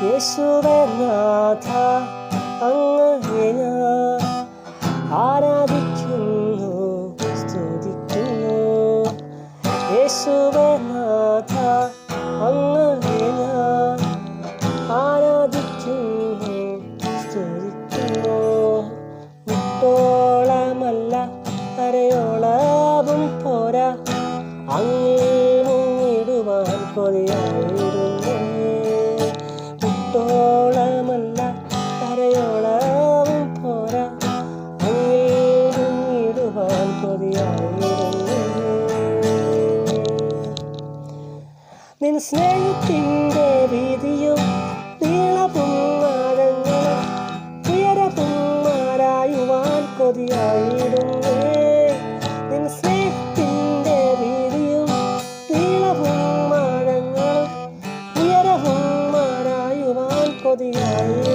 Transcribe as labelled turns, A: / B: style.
A: യേശുവേ നാഥ, അങ്ങയെ ഞാൻ ആരാധിക്കുന്നു, സ്തുതിക്കുന്നു. യേശുവേ നാഥ, അങ്ങയെ ഞാൻ ആരാധിക്കുന്നു, സ്തുതിക്കുന്നു. മുട്ടോളമല്ല കരയോളവും പോരാ, അങ്ങിൽ മുങ്ങിടുവാൻ കൊതിയായിരുന്നേ. മുട്ടോളമല്ല കരയോളവും പോരാ, അങ്ങിൽ മുങ്ങിടുവാൻ കൊതിയായിരുന്നേ. നിൻ സ്നേഹത്തിൻ്റെ വീതിയും നീളവും ആഴങ്ങളും ഉയരവും ആരായുവാൻ കൊതിയായിരുന്നേ. നിൻ സ്നേഹത്തിൻ്റെ വീതിയും നീളവും ആഴങ്ങളും ഉയരവും ആരായുവാൻ കൊതിയായി.